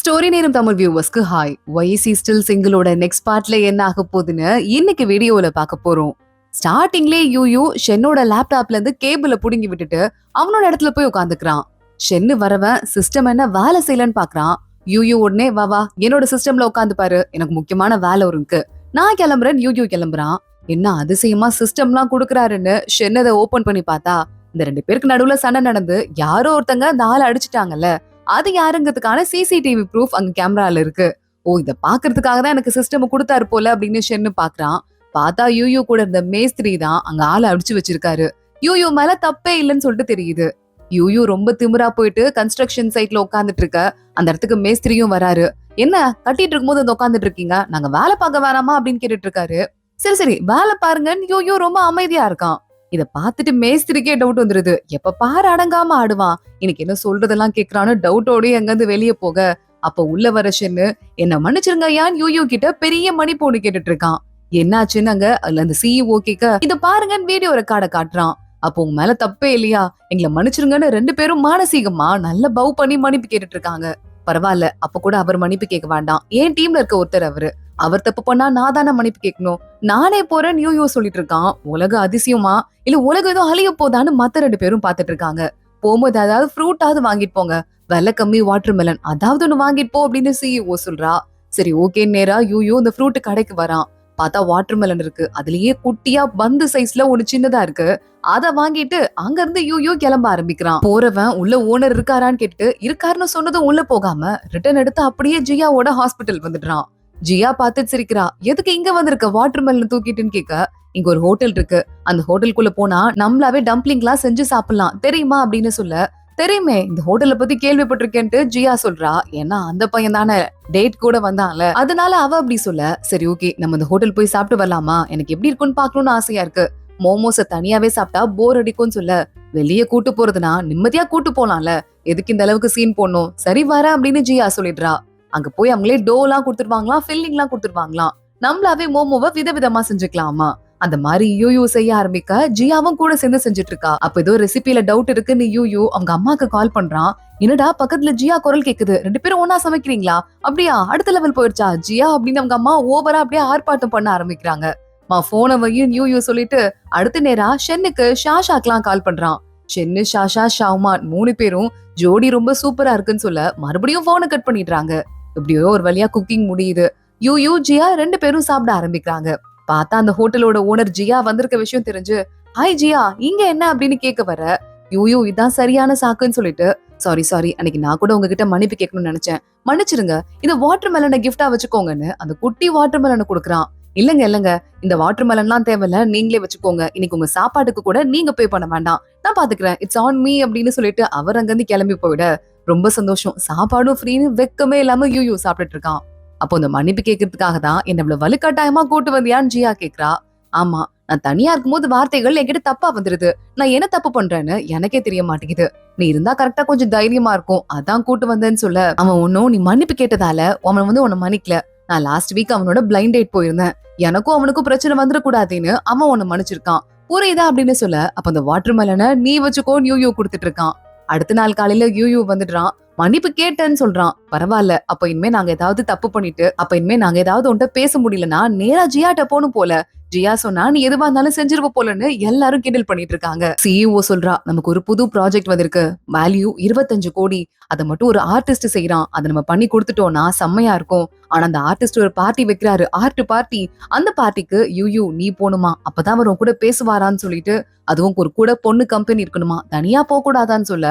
Story நேரம் தமிழ் வியூவர்ஸ்க்கு hi. ஒய்சி ஸ்டில் சிங்கிளோட நெக்ஸ்ட் பார்ட்ல என்ன ஆக போகுதுன்னு இன்னைக்கு வீடியோல பார்க்க போறோம். ஸ்டார்டிங்லே யூ ஷென்னோட லேப்டாப்ல இருந்து கேபிள புடுங்கி விட்டுட்டு அவனோட இடத்துல போய் உட்காந்துக்கிறான். ஷென்னு வரவன் சிஸ்டம் என்ன வேலை செய்யலன்னு பாக்குறான். யூ உடனே வா என்னோட சிஸ்டம்ல உட்காந்து பாரு, எனக்கு முக்கியமான வேலை இருக்கு, நான் கிளம்புறேன். யூ கிளம்புறான். என்ன அதிசயமா சிஸ்டம்லாம் குடுக்கறாருன்னு ஷென் அதை ஓபன் பண்ணி பார்த்தா இந்த ரெண்டு பேருக்கு நடுவுல சண்டை நடந்து யாரோ ஒருத்தங்க அந்த ஆளை அடிச்சுட்டாங்கல்ல, அது யாருங்கிறதுக்கான சிசிடிவி ப்ரூஃப் அங்க கேமரால இருக்கு. ஓ, இத பாக்குறதுக்காக தான் எனக்கு சிஸ்டம் கொடுத்தாரு போல அப்படின்னு ஷென்னு பாக்குறான். பார்த்தா யூ கூட இருந்த மேஸ்திரி தான் அங்க ஆளை அடிச்சு வச்சிருக்காரு. யூ மேல தப்பே இல்லைன்னு சொல்லிட்டு தெரியுது. யூ ரொம்ப திமிரா போயிட்டு கன்ஸ்ட்ரக்ஷன் சைட்ல உட்காந்துட்டு இருக்க. அந்த இடத்துக்கு மேஸ்திரியும் வராரு. என்ன கட்டிட்டு இருக்கும்போது வந்து உட்காந்துட்டு இருக்கீங்க, நாங்க வேலை பார்க்க வேணாமா அப்படின்னு கேட்டுட்டு இருக்காரு. சரி வேலை பாருங்கன்னு யூ ரொம்ப அமைதியா இருக்கான். இத பாத்துட்டு மேஸ்திரிக்கே டவுட் வந்துருது. எப்ப பாரு அடங்காம ஆடுவான், இன்னைக்கு என்ன சொல்றதெல்லாம் கேக்குறான்னு டவுட்டோடய எங்க இருந்து வெளியே போக, அப்ப உள்ள வர ஷென்னு என்ன மன்னிச்சிருங்க யான்னு யூ கிட்ட பெரிய மன்னிப்பு ஒண்ணு கேட்டுட்டு இருக்கான். என்னாச்சுன்னு அங்க அதுல அந்த சிஇஓ கேக்க இத பாருங்கன்னு வீடியோ ரெக்கார்ட காட்டுறான். அப்போ உங்க மேல தப்பே இல்லையா, எங்களை மன்னிச்சிருங்கன்னு ரெண்டு பேரும் மானசீகமா நல்ல பவ் பண்ணி மன்னிப்பு கேட்டுட்டு இருக்காங்க. பரவாயில்ல, அப்ப கூட அவர் மன்னிப்பு கேட்க வேண்டாம், என் டீம்ல இருக்க ஒருத்தர் அவரு, அவர் தப்பு பண்ணா நான் தானே மன்னிப்பு கேட்கணும், நானே போறேன்னு யூ சொல்லிட்டு இருக்கான். உலக அதிசயமா இல்ல உலகம் ஏதோ அழிய போதான்னு மத்த ரெண்டு பேரும் பாத்துட்டு இருக்காங்க. போகும்போது அதாவது ஃப்ரூட்டாவது வாங்கிட்டு போங்க, விலை கம்மி வாட்டர் மெலன் அதாவது ஒண்ணு வாங்கிட்டு போ அப்படின்னு சிஇஓ சொல்றா. சரி ஓகே, நேரா யூ இந்த ஃப்ரூட் கடைக்கு வரான். பார்த்தா வாட்டர் மெலன் இருக்கு, அதுலயே குட்டியா பந்து சைஸ்ல ஒண்ணு சின்னதா இருக்கு. அத வாங்கிட்டு அங்க இருந்து யூ கிளம்ப ஆரம்பிக்கிறான். போறவன் உள்ள ஓனர் இருக்காரான்னு கேட்டு இருக்காருன்னு சொன்னதும் உள்ள போகாம ரிட்டர்ன் எடுத்து அப்படியே ஜியாவோட ஹாஸ்பிட்டல் வந்துடுறான். ஜியா பார்த்துட்டு சிரிக்கிறா. எதுக்கு இங்க வந்திருக்க வாட்டர் மெலன் தூக்கிட்டுன்னு கேட்க, இங்க ஒரு ஹோட்டல் இருக்கு, அந்த ஹோட்டலுக்குள்ள போனா நம்மளாவே டம்ப்ளிங் எல்லாம் செஞ்சு சாப்பிடலாம் தெரியுமா அப்படின்னு சொல்ல, தெரியுமே இந்த ஹோட்டலை பத்தி கேள்விப்பட்டிருக்கேன்ட்டு ஜியா சொல்றா. ஏன்னா அந்த பையன் தானே டேட் கூட வந்தான்ல, அதனால அவ அப்படி சொல்ல. சரி ஓகே, நம்ம இந்த ஹோட்டல் போய் சாப்பிட்டு வரலாமா, எனக்கு எப்படி இருக்குன்னு பாக்கணும்னு ஆசையா இருக்கு, மோமோஸ தனியாவே சாப்பிட்டா போர் அடிக்கும்னு சொல்ல, வெளியே கூட்டு போறதுனா நிம்மதியா கூட்டு போலாம்ல, எதுக்கு இந்த அளவுக்கு சீன் போடணும், சரி வர அப்படின்னு ஜியா சொல்லிடுறா. அங்க போய் அவங்களே டோலாம் கொடுத்துருவாங்களாம், ஃபில்லிங் எல்லாம் கொடுத்துருவாங்களாம், நம்மளாவே மோமோவை விதவிதமா செஞ்சுக்கலாமா. அந்த மாதிரி யூ செய்ய ஆரம்பிக்க ஜியாவும் கூட சேர்ந்து செஞ்சுட்டு இருக்கா. அப்ப ஏதோ ரெசிபில டவுட் இருக்குன்னு யூ அவங்க அம்மாக்கு கால் பண்றான். என்னடா பக்கத்துல ஜியா குரல் கேக்குது, ரெண்டு பேரும் ஒன்னா சமைக்கிறீங்களா, அப்படியா அடுத்த லெவல் போயிடுச்சா ஜியா அப்படின்னு அவங்க அம்மா ஓவரா அப்படியே ஆர்ப்பாட்டம் பண்ண ஆரம்பிக்கிறாங்க. போன வையும் யூ சொல்லிட்டு அடுத்த நேரா ஷென்னுக்கு ஷாஷாக்கெல்லாம் கால் பண்றான். ஷென்னு ஷாஷா ஷாவ்மான் மூணு பேரும் ஜோடி ரொம்ப சூப்பரா இருக்குன்னு சொல்ல மறுபடியும் போனை கட் பண்ணிடுறாங்க. எப்படியோ ஒரு வழியா குக்கிங் முடியுது. யூ ஜியா ரெண்டு பேரும் சாப்பிட ஆரம்பிக்கிறாங்க. பார்த்தா அந்த ஹோட்டலோட ஓனர் ஜியா வந்திருக்க விஷயம் தெரிஞ்சு, ஹாய் ஜியா இங்க என்ன அப்படின்னு கேட்க வர, யூ இதான் சரியான சாக்குன்னு சொல்லிட்டு, சாரி அன்னைக்கு நான் கூட உங்ககிட்ட மன்னிப்பு கேட்கணும்னு நினைச்சேன், மன்னிச்சிருங்க, இந்த வாட்டர் மெலனை கிஃப்டா வச்சுக்கோங்கன்னு அந்த குட்டி வாட்டர் மெலனை கொடுக்குறான். இல்லங்க இந்த வாட்டர் மெலன்லாம் தேவையில்ல, நீங்களே வச்சுக்கோங்க, இன்னைக்கு உங்க சாப்பாட்டுக்கு கூட நீங்க பே பண்ண வேண்டாம், நான் பாத்துக்கிறேன், இட்ஸ் ஆன் மீ அப்படின்னு சொல்லிட்டு அவர் அங்கிருந்து கிளம்பி போயிட ரொம்ப சந்தோஷம், சாப்பாடும் ஃப்ரீன்னு வெக்கமே இல்லாம யூ சாப்பிட்டுட்டு இருக்கான். அப்போ இந்த மன்னிப்பு கேட்கறதுக்காக தான் என்ன இவ்வளவு வலுக்கட்டாயமா கூட்டு வந்தியான்னு ஜியா கேக்குறா. ஆமா, நான் தனியா இருக்கும்போது வார்த்தைகள் என்கிட்ட தப்பா வந்துருது, நான் என்ன தப்பு பண்றேன்னு எனக்கே தெரிய மாட்டேங்குது, நீ இருந்தா கரெக்டா கொஞ்சம் தைரியமா இருக்கும், அதான் கூட்டு வந்தேன்னு சொல்ல, அவன் ஒன்னும் நீ மன்னிப்பு கேட்டதால அவன் உன்னை மன்னிக்கல, நான் லாஸ்ட் வீக் அவனோட பிளைண்ட் டேட் போயிருந்தேன், எனக்கும் அவனுக்கும் பிரச்சனை வந்துடக்கூடாதுன்னு அவன் உன்னை மன்னிச்சிருக்கான், புரியுதா அப்படின்னு சொல்ல, அப்ப அந்த வாட்டர் மெலனை நீ வச்சுக்கோன்னு யூ கொடுத்துட்டு இருக்கான். அடுத்த நாள் காலையில யூ வந்துடுறான். மன்னிப்பு கேட்டேன்னு சொல்றான். பரவாயில்ல, அப்ப இனிமே நாங்க ஏதாவது தப்பு பண்ணிட்டு நாங்க ஏதாவது உன்கிட்ட பேச முடியலன்னா நேரா ஜியாட்ட போனும் போல, ஜியா சொன்னா நீ எதுவா இருந்தாலும் செஞ்சிருவ போலன்னு எல்லாரும் கிண்டல் பண்ணிட்டு இருக்காங்க. சிஇஓ சொல்றா, நமக்கு ஒரு புது ப்ராஜெக்ட் வந்திருக்கு, வேல்யூ 25 கோடி, அதை மட்டும் ஒரு ஆர்டிஸ்ட் செய்யறான், அதை நம்ம பண்ணி கொடுத்துட்டோம்னா செம்மையா இருக்கும், ஆனா அந்த ஆர்டிஸ்ட் ஒரு பார்ட்டி வைக்கிறாரு, ஆர்ட் பார்ட்டி, அந்த பார்ட்டிக்கு யூ நீ போணுமா, அப்பதான் அவர் கூட பேசுவாரான்னு சொல்லிட்டு, அதுவும் ஒரு கூட பொண்ணு கம்பெனி இருக்கணுமா, தனியா போக கூடாதான்னு சொல்ல,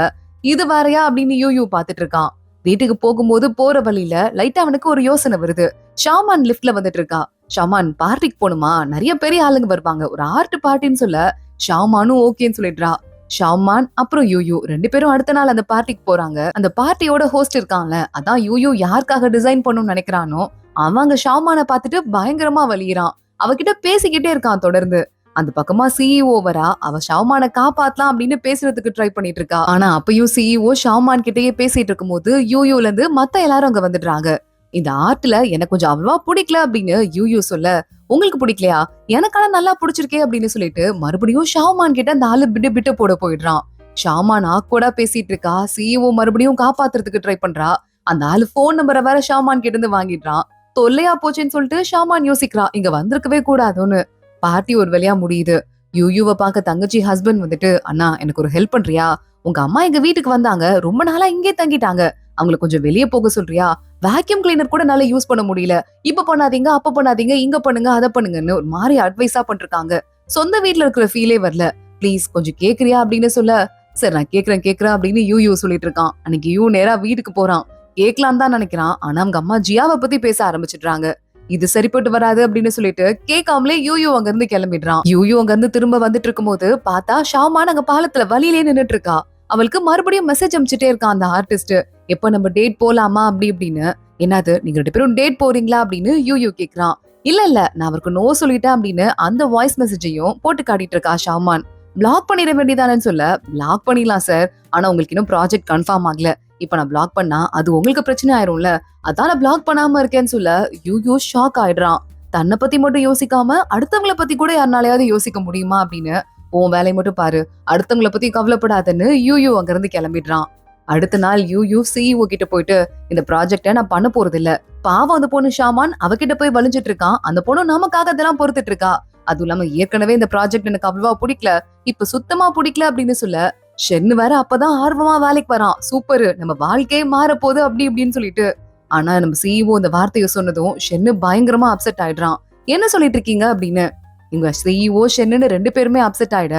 இது வேறையா அப்படின்னு யூ பாத்துட்டு இருக்கான். வீட்டுக்கு போகும்போது போற வழியில லைட்டா அவனுக்கு ஒரு யோசனை வருது. ஷாமான் லிப்ட்ல வந்துட்டு இருக்கா. ஷாமான் பார்ட்டிக்கு போணுமா, நிறைய பெரிய ஆளுங்க வருவாங்க, ஒரு ஆர்ட் பார்ட்டின்னு சொல்ல, ஷாமானும் ஓகேன்னு சொல்லிடுறா. ஷாமான் அப்புறம் யூ ரெண்டு பேரும் அடுத்த நாள் அந்த பார்ட்டிக்கு போறாங்க. அந்த பார்ட்டியோட ஹோஸ்ட் இருக்கான்ல, அதான் யூ யாருக்காக டிசைன் பண்ணணும்னு நினைக்கிறானோ அவங்க ஷாமான பாத்துட்டு பயங்கரமா வலியுறான். அவகிட்ட பேசிக்கிட்டே இருக்கான் தொடர்ந்து. அந்த பக்கமா சிஇஓ வரா, அவ ஷாமான காப்பாத்தலாம் அப்படின்னு பேசுறதுக்கு ட்ரை பண்ணிட்டு இருக்கா. ஆனா அப்பயும் சிஇஓ ஷாமான் கிட்டயே பேசிட்டு இருக்கும் போது யூல இருந்து மத்த எல்லாரும் அங்க வந்துடுறாங்க. இந்த ஆர்ட்ல எனக்கு கொஞ்சம் அவ்வளவா பிடிக்கல அப்படின்னு யூ சொல்ல, உங்களுக்கு பிடிக்கலையா, எனக்கான நல்லா பிடிச்சிருக்கே அப்படின்னு சொல்லிட்டு மறுபடியும் ஷாமான் கிட்ட அந்த ஆளு பிட்டு போட போயிடுறான். ஷாமான் ஆக்வர்டா பேசிட்டு இருக்கா. சிஇஓ மறுபடியும் காப்பாத்துறதுக்கு ட்ரை பண்றா. அந்த ஆளு போன் நம்பரை வேற ஷாமான் கிட்ட இருந்து வாங்கிடுறான். தொல்லையா போச்சுன்னு சொல்லிட்டு ஷாமான் யோசிக்கிறான் இங்க வந்திருக்கவே கூடாதுன்னு. பார்ட்டி ஒரு வழியா முடியுது. யூயூவை பார்க்க தங்கச்சி ஹஸ்பண்ட் வந்துட்டு, அண்ணா எனக்கு ஒரு ஹெல்ப் பண்றியா? உங்க அம்மா எங்க வீட்டுக்கு வந்தாங்க, ரொம்ப நாளா இங்கே தங்கிட்டாங்க, அவங்களை கொஞ்சம் வெளியே போக சொல்றியா? வேக்யூம் கிளீனர் கூட நல்லா யூஸ் பண்ண முடியல, இப்ப பண்ணாதீங்க அப்ப பண்ணாதீங்க இங்க பண்ணுங்க அதை பண்ணுங்கன்னு ஒரு மாதிரி அட்வைஸா பண்ணிருக்காங்க. சொந்த வீட்டுல இருக்கிற ஃபீலே வரல, ப்ளீஸ் கொஞ்சம் கேக்குறியா அப்படின்னு சொல்ல, சரி நான் கேக்குறேன் அப்படின்னு யூ சொல்லிட்டு இருக்கான். அன்னைக்கு யூ நேரா வீட்டுக்கு போறான். கேட்கலாம் தான் நினைக்கிறான். ஆனா அவங்க அம்மா ஜியாவை பத்தி பேச ஆரம்பிச்சிடுறாங்க. இது சரிப்பட்டு வராது அப்படின்னு சொல்லிட்டு கேட்காமலே யூ அங்க இருந்து கிளம்பிடுறான். யூ அங்க இருந்து திரும்ப வந்துட்டு இருக்கும் போது பார்த்தா ஷாமான் அங்க பாலத்துல வழியிலே நின்னுட்டு இருக்கா. அவளுக்கு மறுபடியும் மெசேஜ் அனுப்பிச்சுட்டே இருக்கான் அந்த ஆர்டிஸ்ட். எப்ப நம்ம டேட் போலாமா அப்படி இப்படின்னு. என்னது நீங்க 2 பேரும் டேட் போறீங்களா அப்படின்னு யூ கேக்குறான். இல்ல நான் அவருக்கு நோ சொல்லிட்டேன் அப்படின்னு அந்த வாய்ஸ் மெசேஜையும் போட்டு காட்டிட்டு இருக்கா ஷாமான். பிளாக் பண்ணிட வேண்டியதானு சொல்ல, பிளாக் பண்ணிடலாம் சார், ஆனா உங்களுக்கு இன்னும் ப்ராஜெக்ட் கன்ஃபார்ம் ஆகல, இப்ப நான் பிளாக் பண்ணா அது உங்களுக்கு பிரச்சனை ஆயிரும்ல, அதான் நான் பிளாக் பண்ணாம இருக்கேன்னு சொல்ல யூ ஷாக் ஆயிடுறான். தன்னை பத்தி மட்டும் யோசிக்காம அடுத்தவங்களை பத்தி கூட யாருனாலையாவது யோசிக்க முடியுமா அப்படின்னு. உன் வேலையை மட்டும் பாரு, அடுத்தவங்களை பத்தி கவலைப்படாதன்னு யூ அங்க இருந்து கிளம்பிடுறான். அடுத்த நாள் யூ சிஇஓ கிட்ட போயிட்டு, இந்த ப்ராஜெக்ட நான் பண்ண போறது இல்ல, பாவம் அந்த பொண்ணு ஷாமான் அவகிட்ட போய் வலிஞ்சிட்டு இருக்கான், அந்த பொண்ணு நமக்காக அதெல்லாம் பொறுத்துட்டு இருக்கா, அதுவும் இல்லாம ஏற்கனவே இந்த ப்ராஜெக்ட் எனக்கு அவ்வளவா பிடிக்கல, இப்ப சுத்தமா பிடிக்கல அப்படின்னு சொல்ல, ஷென்னு வேற அப்பதான் ஆர்வமா வேலைக்கு வரான், சூப்பர் நம்ம வாழ்க்கையே மாற போகுது அப்படி இப்படின்னு சொல்லிட்டு. ஆனா நம்ம சிஇஓ இந்த வார்த்தையை சொன்னதும் ஷென்னு பயங்கரமா அப்செட் ஆயிடுறான். என்ன சொல்லிட்டு இருக்கீங்க அப்படின்னு. இவங்க சிஇஓ ஷென்னு 2 பேருமே அப்செட் ஆயிட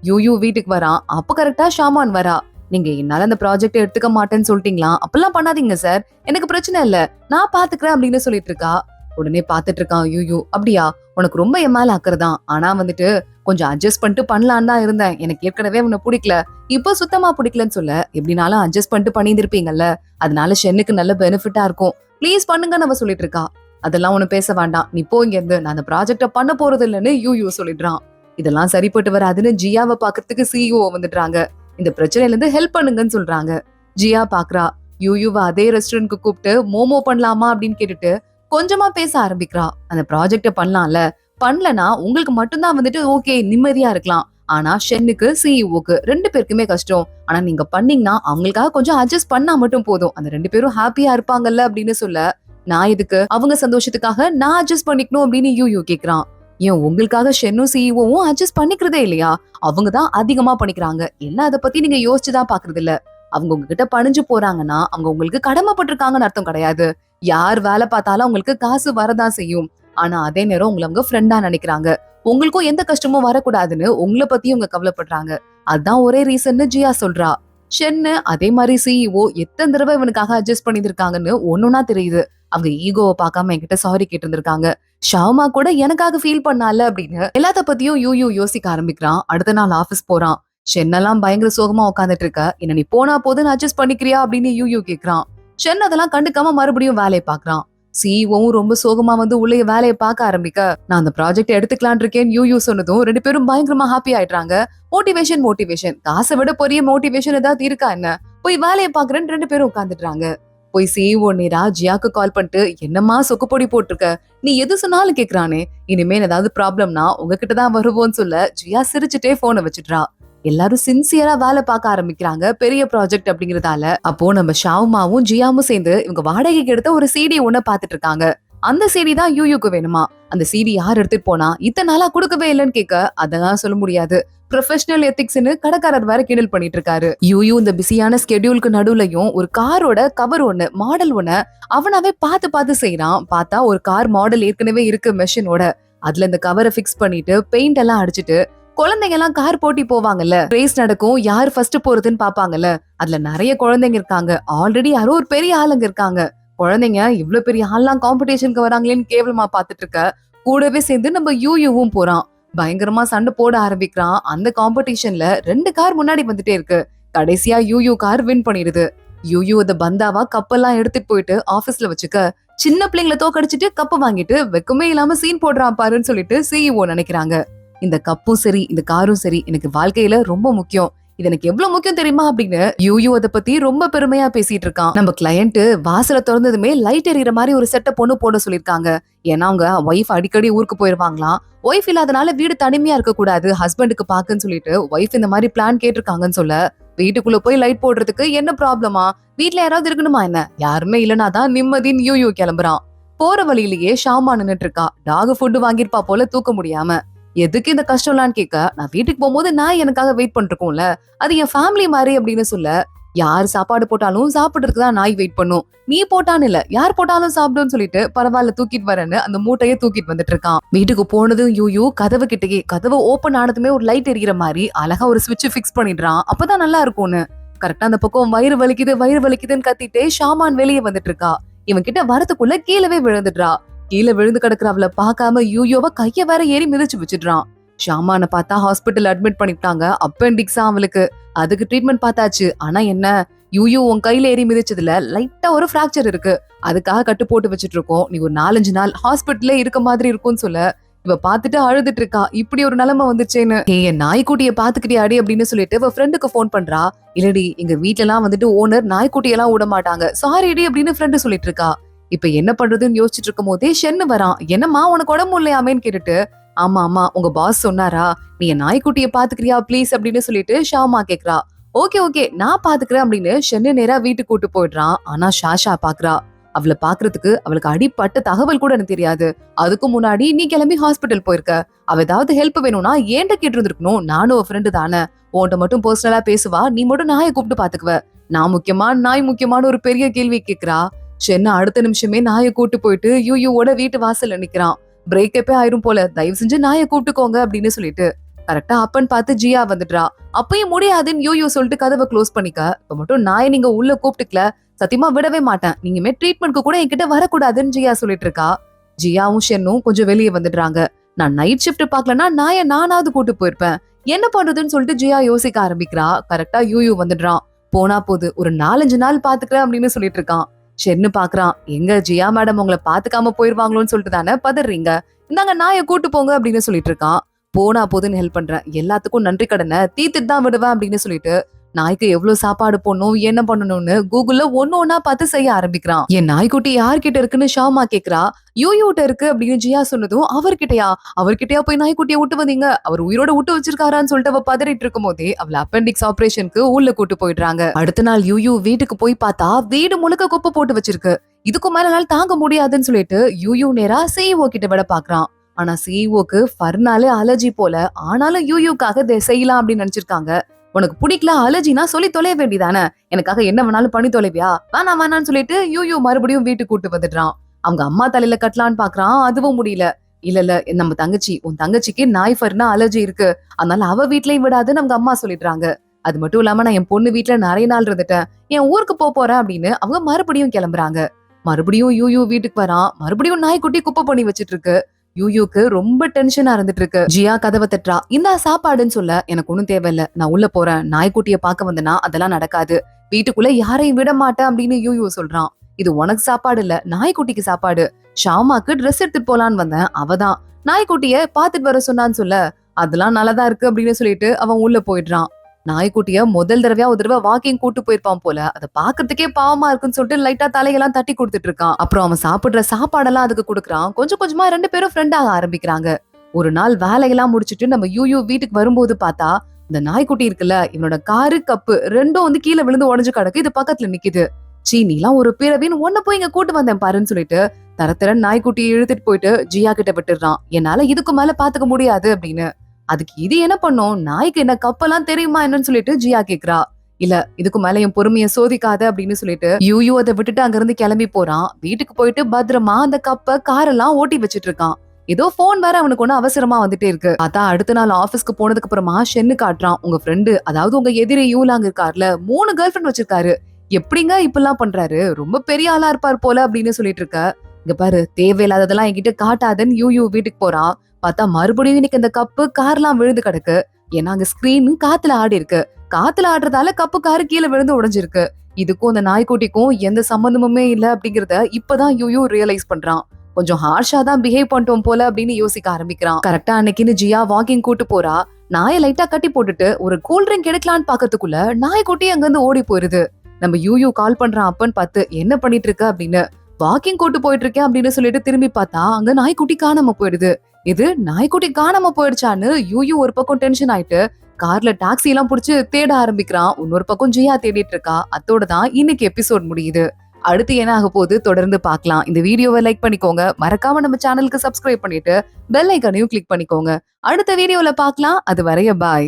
யூ வீட்டுக்கு வரான். அப்ப கரெக்டா ஷாமான் வரா. நீங்க என்னால அந்த ப்ராஜெக்ட் எடுத்துக்க மாட்டேன்னு சொல்லிட்டீங்களா, அப்பெல்லாம் பண்ணாதீங்க சார், எனக்கு பிரச்சனை இல்ல, நான் பாத்துக்கிறேன் அப்படின்னு சொல்லிட்டு இருக்கா. உடனே பாத்துட்டு இருக்கான் யூ. அப்படியா, உனக்கு ரொம்ப என் மேல அக்கறதான், ஆனா வந்துட்டு கொஞ்சம் அட்ஜஸ்ட் பண்ணிட்டு பண்ணலான்னு தான் இருந்தேன், எனக்கு ஏற்கனவே உன்னை பிடிக்கல, இப்போ சுத்தமா பிடிக்கலன்னு சொல்ல, எப்படினாலும் அட்ஜஸ்ட் பண்ணிட்டு பண்ணியிருப்பீங்கல்ல, அதனால ஷென்னுக்கு நல்ல பெனிஃபிட்டா இருக்கும், ப்ளீஸ் பண்ணுங்க நம்ம சொல்லிட்டு இருக்கா. அதெல்லாம் ஒண்ணு பேச வேண்டாம், நீ போ இங்க இருந்து, நான் அந்த ப்ராஜெக்ட பண்ண போறது இல்லைன்னு யூ சொல்லிடுறான். இதெல்லாம் சரிப்பட்டு வராதுன்னு ஜியாவை பாக்குறதுக்கு சிஇஓ வந்துடுறாங்க. இந்த பிரச்சனையில இருந்து ஹெல்ப் பண்ணுங்கன்னு சொல்றாங்க. ஜியா பாக்குறா. யூவை அதே ரெஸ்டாரண்ட்க்கு கூப்பிட்டு மோமோ பண்ணலாமா அப்படின்னு கேட்டுட்டு கொஞ்சமா பேச ஆரம்பிக்கிறா. அந்த ப்ராஜெக்ட பண்ணலாம்ல, பண்ணலனா உங்களுக்கு மட்டும்தான் வந்துட்டு ஓகே நிம்மதியா இருக்கலாம், ஆனா ஷென்னுக்கு சிஇஓக்கு 2 பேருக்குமே கஷ்டம், ஆனா நீங்க பண்ணீங்கன்னா அவங்களுக்காக கொஞ்சம் அட்ஜஸ்ட் பண்ணா மட்டும் போதும், அந்த 2 பேரும் ஹாப்பியா இருப்பாங்கல்ல அப்படின்னு சொல்ல, நான் இதுக்கு அவங்க சந்தோஷத்துக்காக நான் அட்ஜஸ்ட் பண்ணிக்கணும் அப்படின்னு யூ கேக்குறான். ஏன் உங்களுக்காக ஷென்னும் சிஇஓவும் அட்ஜஸ்ட் பண்ணிக்கிறதே இல்லையா? அவங்கதான் அதிகமா பண்ணிக்கிறாங்க, என்ன அதை பத்தி நீங்க யோசிச்சுதான் பாக்குறது இல்ல. அவங்க உங்ககிட்ட பணிஞ்சு போறாங்கன்னா அவங்க உங்களுக்கு கடமைப்பட்டிருக்காங்கன்னு அர்த்தம் கிடையாது. யார் வேலை பார்த்தாலும் அவங்களுக்கு காசு வரதான் செய்யும், ஆனா அதே நேரம் உங்களை அவங்க ஃப்ரெண்டா நினைக்கிறாங்க, உங்களுக்கும் எந்த கஷ்டமும் வரக்கூடாதுன்னு உங்களை பத்தி அவங்க கவலைப்படுறாங்க, அதான் ஒரே ரீசன்னு ஜியா சொல்றா. ஷென்னு அதே மாதிரி சிஇஓ எத்தனை தடவை இவனுக்காக அட்ஜஸ்ட் பண்ணிருக்காங்கன்னு ஒன்னொன்னா தெரியுது. அவங்க ஈகோவை பார்க்காம என்கிட்ட சாரி கேட்டு இருந்திருக்காங்க, ஷாமா கூட எனக்காக ஃபீல் பண்ணால அப்படின்னு எல்லாத்த பத்தியும் யூ யோசிக்க ஆரம்பிக்கிறான். அடுத்த நாள் ஆபீஸ் போறான். ஷென்னெல்லாம் பயங்கர சோகமா உட்காந்துட்டு இருக்க, என்ன நீ போனா போதுன்னு அட்ஜஸ்ட் பண்ணிக்கிறியா அப்படின்னு யூ கேக்குறான். ஷென் அதெல்லாம் கண்டுக்காம மறுபடியும் வேலையை பாக்குறான். சிஇஓவும் ரொம்ப சோகமா வந்து உள்ள வேலையை பார்க்க ஆரம்பிக்க, நான் அந்த ப்ராஜெக்ட் எடுத்துக்கலான் இருக்கேன் யூ சொன்னதும் 2 பேரும் பயங்கரமா ஹாப்பி ஆயிடுறாங்க. மோட்டிவேஷன் காசை விட பெரிய மோட்டிவேஷன் ஏதாவது இருக்கா என்ன, போய் வேலையை பாக்குறேன்னு 2 பேரும் உட்காந்துடுறாங்க. போய் சிஇஓ நேரா ஜியாக்கு கால் பண்ணிட்டு, என்னம்மா சொக்குப்பொடி போட்டிருக்க, நீ எது சொன்னாலும் கேக்குறானே, இனிமே ஏதாவது ப்ராப்ளம்னா உங்ககிட்டதான் வருவோன்னு சொல்ல ஜியா சிரிச்சுட்டே போனை வச்சிடுறா. எல்லாரும் சின்சியரா வேலை பார்க்க ஆரம்பிக்கிறாங்க, பெரிய ப்ராஜெக்ட் அப்படிங்கறதால. அப்போ நம்ம ஷாவுமாவும் ஜியாவும் சேர்ந்து இவங்க வாடகைக்கு எடுத்த ஒரு சிடி ஒண்ணு பாத்துட்டு இருக்காங்க. அந்த சிடி தான் யூக்கு வேணுமா. அந்த சிடி யார் எடுத்துட்டு போனா இத்தனை நாளா கொடுக்கவே இல்லைன்னு கேட்க, அதெல்லாம் சொல்ல முடியாது, ப்ரொஃபஷனல் எத்திக்ஸ்னு கடைக்காரர் வேற கிண்டல் பண்ணிட்டு இருக்காரு. யூ இந்த பிஸியான ஸ்கெடியூலுக்கு நடுவுலயும் ஒரு காரோட கவர் ஒண்ணு மாடல் ஒண்ணு அவனாவே பார்த்து செய்யறான். பார்த்தா ஒரு கார் மாடல் ஏற்கனவே இருக்கு மெஷினோட, அதுல இந்த கவரை பிக்ஸ் பண்ணிட்டு பெயிண்ட் எல்லாம் அடிச்சுட்டு, குழந்தைங்க எல்லாம் கார் போட்டி போவாங்கல்ல, ரேஸ் நடக்கும், யார் ஃபர்ஸ்ட் போறதுன்னு பாப்பாங்கல்ல, அதுல நிறைய குழந்தைங்க இருக்காங்க, ஆல்ரெடி யாரோ ஒரு பெரிய ஆளுங்க இருக்காங்க. குழந்தைங்க இவ்வளவு பெரிய ஆள்லாம் காம்படிஷனுக்கு வராங்களேன்னு கேவலமா பாத்துட்டு இருக்க, கூடவே சேர்ந்து நம்ம யூவும் போறான். பயங்கரமா சண்டை போட ஆரம்பிக்கிறான். அந்த காம்படிஷன்ல 2 கார் முன்னாடி வந்துட்டே இருக்கு. கடைசியா யூ கார் வின் பண்ணிடுது. யூ அத பந்தாவா கப்பெல்லாம் எடுத்துட்டு போயிட்டு ஆபீஸ்ல வச்சுக்க, சின்ன பிள்ளைங்களை தோக்கடிச்சிட்டு கப்ப வாங்கிட்டு வெக்கமே இல்லாம சீன் போடுறான் பாருன்னு சொல்லிட்டு சிஇஓ நினைக்கிறாங்க. இந்த கப்பும் சரி இந்த காரும் சரி எனக்கு வாழ்க்கையில ரொம்ப முக்கியம், இது எனக்கு எவ்வளவு முக்கியம் தெரியுமா அப்படின்னு யூ அதை பத்தி ரொம்ப பெருமையா பேசிட்டு இருக்கான். நம்ம கிளையண்ட் வாசல திறந்ததுமே லைட் எறிகிற மாதிரி ஒரு செட்டப் பொண்ணு போட சொல்லிருக்காங்க. ஏன்னா அவங்க ஒய்ஃப் அடிக்கடி ஊருக்கு போயிருவாங்களாம், ஒய்ஃப் இல்லாதனால வீடு தனிமையா இருக்க கூடாது, ஹஸ்பண்டுக்கு பாக்குன்னு சொல்லிட்டு ஒய்ஃப் இந்த மாதிரி பிளான் கேட்டிருக்காங்கன்னு சொல்ல, வீட்டுக்குள்ள போய் லைட் போடுறதுக்கு என்ன ப்ராப்ளமா? வீட்ல யாராவது இருக்கணுமா என்ன? யாருமே இல்லனா தான் நிம்மதின்னு யூ கிளம்புறான். போற வழியிலேயே ஷாமா நின்னுட்டு இருக்கா. டாக் ஃபுட் வாங்கிருப்பா போல தூக்க முடியாம. எதுக்கு இந்த கஷ்டம்லான்னு கேட்க, நான் வீட்டுக்கு போகும்போது நான் எனக்காக வெயிட் பண்ணிருக்கோம்ல, அது என் ஃபேமிலி மாதிரி அப்படின்னு சொல்ல, யார் சாப்பாடு போட்டாலும் சாப்பிடுறதுக்கு தான் நாய் வெயிட் பண்ணும். நீ போட்டான்னு இல்ல, யார் போட்டாலும் சாப்பிடுன்னு சொல்லிட்டு பரவாயில்ல தூக்கிட்டு வரேன்னு அந்த மூட்டையை தூக்கிட்டு வந்துட்டு இருக்கான். வீட்டுக்கு போனதும் யூ கதவு கிட்டயே கதவு ஓபன் ஆனதுமே ஒரு லைட் எரியிற மாதிரி அழகா ஒரு சுவிட்ச் பிக்ஸ் பண்ணிடுறான். அப்பதான் நல்லா இருக்கும்னு. கரெக்டா அந்த பக்கம் வயிறு வலிக்குதுன்னு கத்திட்டே ஷாமான் வெளியே வந்துட்டு இருக்கா. இவன் கிட்ட வரதுக்குள்ள கீழவே விழுந்துடுறா. கீழே விழுந்து கிடக்குற அவளை பார்க்காம யூயோவ கைய வேற ஏறி மிதிச்சு வச்சிடுறான். ஷாமான பார்த்தா ஹாஸ்பிட்டல் அட்மிட் பண்ணிட்டாங்க. அப்பெண்டிக்ஸா அவளுக்கு. அதுக்கு ட்ரீட்மெண்ட் பார்த்தாச்சு. ஆனா என்ன, யூ உன் கையில ஏறி மிதிச்சதுல லைட்டா ஒரு பிராக்சர் இருக்கு. அதுக்காக கட்டு போட்டு வச்சிட்டு இருக்கோம். நீ ஒரு 4-5 நாள் ஹாஸ்பிட்டல்ல இருக்க மாதிரி இருக்கும்னு சொல்ல, இவ பாத்துட்டு அழுதுட்டு இருக்கா. இப்படி ஒரு நிலைமை வந்துச்சேன்னு. என் நாய்க்குட்டிய பாத்துக்கிட்டே அடி அப்படின்னு சொல்லிட்டு இவ ஃப்ரெண்டுக்கு போன் பண்றா. இல்லடி, எங்க வீட்ல எல்லாம் வந்துட்டு ஓனர் நாய்க்குட்டியெல்லாம் விட மாட்டாங்க, சாரி டி அப்படின்னு ஃப்ரெண்டு சொல்லிட்டு இருக்கா. இப்ப என்ன பண்றதுன்னு யோசிச்சுட்டு இருக்கும் போதே ஷென்னு வரான். என்னம்மா உனக்கு உடம்பு இல்லையாமேன்னு கேட்டுட்டு, ஆமா உங்க பாஸ் சொன்னாரா, நீ என் நாய்க்குட்டிய பாத்துக்கிறியா ப்ளீஸ் அப்படின்னு சொல்லிட்டு ஷாமா கேக்குறா. ஓகே நான் பாத்துக்கிறேன் அப்படின்னு ஷென்னு நேரா வீட்டுக்கு கூட்டு போயிடுறான். ஆனா ஷாஷா பாக்குறா. அவளை பாக்குறதுக்கு அவளுக்கு அடிப்பட்ட தகவல் கூட எனக்கு தெரியாது. அதுக்கு முன்னாடி நீ கிளம்பி ஹாஸ்பிட்டல் போயிருக்க. அவ ஏதாவது ஹெல்ப் வேணும்னா ஏன்ட்ட கேட்டு இருந்திருக்கணும். நானும் ஃப்ரெண்டு தானே, உன்கிட்ட மட்டும் பர்சனலா பேசுவா, நீ மட்டும் நாயை கூப்பிட்டு பாத்துக்குவ. நான் முக்கியமா நாய் முக்கியமான ஒரு பெரிய கேள்வி கேக்குறா. சென்ன அடுத்த நிமிஷமே நாயை கூட்டு போயிட்டு யூயோட வீட்டு வாசல்ல நிக்கிறான். பிரேக்கப்பே ஆயிரும் போல, தயவு செஞ்சு நாயை கூப்பிட்டுக்கோங்க அப்படின்னு சொல்லிட்டு. கரெக்டா அப்பன்னு பார்த்து ஜியா வந்துடுறா. அப்பயும் முடியாதுன்னு யூ சொல்லிட்டு கதவை க்ளோஸ் பண்ணிக்க. இப்ப மட்டும் நாயை நீங்க உள்ள கூப்பிட்டுக்கல, சத்தியமா விடவே மாட்டேன். நீங்க ட்ரீட்மெண்ட்க்கு கூட என்கிட்ட வரக்கூடாதுன்னு ஜியா சொல்லிட்டு இருக்கா. ஜியாவும் ஷென்னும் கொஞ்சம் வெளியே வந்துடுறாங்க. நான் நைட் ஷிஃப்ட் பாக்கலன்னா நாயை நானாவது கூட்டு போயிருப்பேன், என்ன பண்றதுன்னு சொல்லிட்டு ஜியா யோசிக்க ஆரம்பிக்கிறா. கரெக்டா யூ வந்துடுறான். போனா போது ஒரு 4-5 நாள் பாத்துக்கிறேன் அப்படின்னு சொல்லிட்டு இருக்கான். ஷென்னு பாக்குறான். எங்க ஜியா மேடம் உங்களை பாத்துக்காம போயிருவாங்களோன்னு சொல்லிட்டு தானே பதறீங்க, இந்தாங்க நாயை கூட்டு போங்க அப்படின்னு சொல்லிட்டு இருக்கான். போனா போதுன்னு ஹெல்ப் பண்றேன், எல்லாத்துக்கும் நன்றி கடனை தீர்த்துட்டு தான் விடுவேன் அப்படின்னு சொல்லிட்டு நாய்க்கு எவ்வளவு சாப்பாடு போடணும் என்ன பண்ணணும்னு கூகுள்ல ஒன்னா பார்த்து செய்ய ஆரம்பிக்கிறான். என் நாய்க்குட்டி யார்கிட்ட இருக்குன்னு ஷாமா கேக்குறா. யூட்ட இருக்கு அப்படின்னு ஜியா சொன்னதும், அவர்கிட்டயா போய் நாய்க்குட்டியை விட்டு வந்தீங்க, அவர் உயிரோட விட்டு வச்சிருக்காரான்னு சொல்லிட்டு அவ பதறிட்டு இருக்கும் போதே அவளை அப்பெண்டிக்ஸ் ஆபரேஷனுக்கு உள்ள கூட்டு போயிடுறாங்க. அடுத்த நாள் யூ வீட்டுக்கு போய் பார்த்தா வீடு முழுக்க குப்பை போட்டு வச்சிருக்கு. இதுக்கு மேல நாள் தாங்க முடியாதுன்னு சொல்லிட்டு யூ நேரா சிஇஓ கிட்ட விட பாக்குறான். ஆனா சிஇஓக்கு ஃபர்னாலே அலர்ஜி போல. ஆனாலும் யூக்காக செய்யலாம் அப்படின்னு நினைச்சிருக்காங்க. உனக்கு பிடிக்கல அலர்ஜினா சொல்லி தொலைய வேண்டியதானே, எனக்காக என்ன வேணாலும் பண்ணி தொலைவியா, வேணான்னு சொல்லிட்டு யூ மறுபடியும் வீட்டுக்கு கூட்டு வந்துடுறான். அவங்க அம்மா தலையில கட்டலான்னு பாக்குறான். அதுவும் முடியல. இல்ல நம்ம தங்கச்சி, உன் தங்கச்சிக்கு நாய் ஃபர்னா அலர்ஜி இருக்கு, அதனால அவ வீட்லயும் விடாதுன்னு அவங்க அம்மா சொல்லிடுறாங்க. அது மட்டும் இல்லாம நான் என் பொண்ணு வீட்டுல நிறைய நாள் இருந்துட்டேன், என் ஊருக்கு போறேன் அப்படின்னு அவங்க மறுபடியும் கிளம்புறாங்க. மறுபடியும் யூ வீட்டுக்கு வரான். மறுபடியும் நாய்க்குட்டி குப்பை பண்ணி வச்சிட்டு இருக்கு. யூக்கு ரொம்ப டென்ஷனா இருந்துட்டு இருக்கு. ஜியா கதவை தட்டுறா. இந்த சாப்பாடுன்னு சொல்ல, எனக்கு ஒண்ணும் தேவையில்ல, நான் உள்ள போறேன், நாய்க்குட்டிய பாக்க வந்தனா அதெல்லாம் நடக்காது, வீட்டுக்குள்ள யாரையும் விட மாட்டேன் அப்படின்னு யூ சொல்றான். இது உனக்கு சாப்பாடு இல்ல, நாய்க்குட்டிக்கு சாப்பாடு. ஷாமாக்கு ட்ரெஸ் எடுத்துட்டு போலான்னு வந்தேன், அவதான் நாய்க்குட்டிய பாத்துட்டு வர சொன்னான்னு சொல்ல, அதெல்லாம் நல்லதா இருக்கு அப்படின்னு சொல்லிட்டு அவன் உள்ள போயிடுறான். நாய்க்குட்டிய முதல் தடவையா ஒரு தடவை வாக்கிங் கூட்டு போயிருப்பான் போல, அதை பாக்குறதுக்கே பாவமா இருக்குன்னு சொல்லிட்டு லைட்டா தலையெல்லாம் தட்டி கொடுத்துட்டு இருக்கான். அப்புறம் அவன் சாப்பிடுற சாப்பாடெல்லாம் அதுக்கு கொடுக்குறான். கொஞ்சம் கொஞ்சமா 2 பேரும் ஃப்ரெண்ட் ஆக ஆரம்பிக்கிறாங்க. ஒரு நாள் வேலையெல்லாம் முடிச்சிட்டு நம்ம யூ வீட்டுக்கு வரும்போது பார்த்தா, இந்த நாய்க்குட்டி இருக்குல்ல, இவனோட காரு கப்பு ரெண்டும் கீழே விழுந்து உடஞ்சு கிடக்கு. இது பக்கத்துல நிக்குது. சீ, நீலாம் ஒரு பிறவின்னு ஒன்ன போய் இங்க கூட்டு வந்தேன் பாருன்னு சொல்லிட்டு தரத்தரன் நாய்க்குட்டியை இழுத்துட்டு போயிட்டு ஜியா கிட்ட விட்டுறான். என்னால இதுக்கு மேல பாத்துக்க முடியாது அப்படின்னு. அதுக்கு இது என்ன பண்ணும், நாய்க்கு என்ன கப்பெல்லாம் தெரியுமா என்னன்னு சொல்லிட்டு ஜியா கேக்குறா. இல்ல, இதுக்கு மேல என் பொறுமைய சோதிக்காத அப்படின்னு சொல்லிட்டு யூ அதை விட்டுட்டு அங்க இருந்து கிளம்பி போறான். வீட்டுக்கு போயிட்டு பத்திரமா அந்த கப்ப காரெல்லாம் ஓட்டி வச்சிட்டு இருக்கான். ஏதோ போன் வேற அவனுக்கு ஒண்ணு அவசரமா வந்துட்டே இருக்கு. அதான் அடுத்த நாள் ஆபீஸ்க்கு போனதுக்கு அப்புறமா ஷென்னு காட்டுறான். உங்க ஃப்ரெண்டு, அதாவது உங்க எதிரி யூலாங்க இருக்காருல, 3 கேர்ள் ஃப்ரெண்ட் வச்சிருக்காரு, எப்படிங்க இப்பெல்லாம் பண்றாரு, ரொம்ப பெரிய ஆளா இருப்பார் போல அப்படின்னு சொல்லிட்டு இருக்க. இங்க பாரு, தேவையில்லாததெல்லாம் என்கிட்ட காட்டாதன்னு யூ வீட்டுக்கு போறான். பார்த்தா மறுபடியும் இன்னைக்கு இந்த கப்பு கார்லாம் விழுந்து கிடக்கு. ஏன்னா அங்க ஸ்கிரீன் காத்துல ஆடி இருக்கு. காத்துல ஆடுறதால கப்பு காரு கீழே விழுந்து உடைஞ்சிருக்கு. இதுக்கும் அந்த நாய்க்குட்டிக்கும் எந்த சம்பந்தமுமே இல்ல அப்படிங்கறத இப்பதான் யூ ரியலைஸ் பண்றான். கொஞ்சம் ஹார்ஷா தான் பிஹேவ் பண்ணிட்டோம் போல அப்படின்னு யோசிக்க ஆரம்பிக்கிறான். கரெக்டா அன்னைக்குன்னு ஜியா வாக்கிங் கூட்டு போறா. நாயை லைட்டா கட்டி போட்டுட்டு ஒரு கூல் ட்ரிங்க் எடுக்கலான்னு பாக்கிறதுக்குள்ள நாய்க்குட்டி அங்க இருந்து ஓடி போயிருது. நம்ம யூ கால் பண்றான் அப்பன்னு பார்த்து, என்ன பண்ணிட்டு இருக்க அப்படின்னு. வாக்கிங் கூட்டு போயிட்டு இருக்கேன் அப்படின்னு சொல்லிட்டு திரும்பி பார்த்தா அங்க நாய்க்குட்டி காணாம போயிடுது. இது நாய்க்குட்டி காணாம போயிடுச்சான்னு யூ ஒரு பக்கம் டென்ஷன் ஆயிட்டு கார்ல டாக்ஸி எல்லாம் புடிச்சு தேட ஆரம்பிக்கிறான். இன்னொரு பக்கம் ஜியா தேடிட்டு இருக்கா. அதோட தான் இன்னைக்கு எபிசோட் முடியுது. அடுத்து என்ன ஆக போகுது தொடர்ந்து பார்க்கலாம். இந்த வீடியோவை லைக் பண்ணிக்கோங்க. மறக்காம நம்ம சேனலுக்கு சப்ஸ்கிரைப் பண்ணிட்டு பெல் ஐகானையும் கிளிக் பண்ணிக்கோங்க. அடுத்த வீடியோல பார்க்கலாம். அது வரைய பாய்.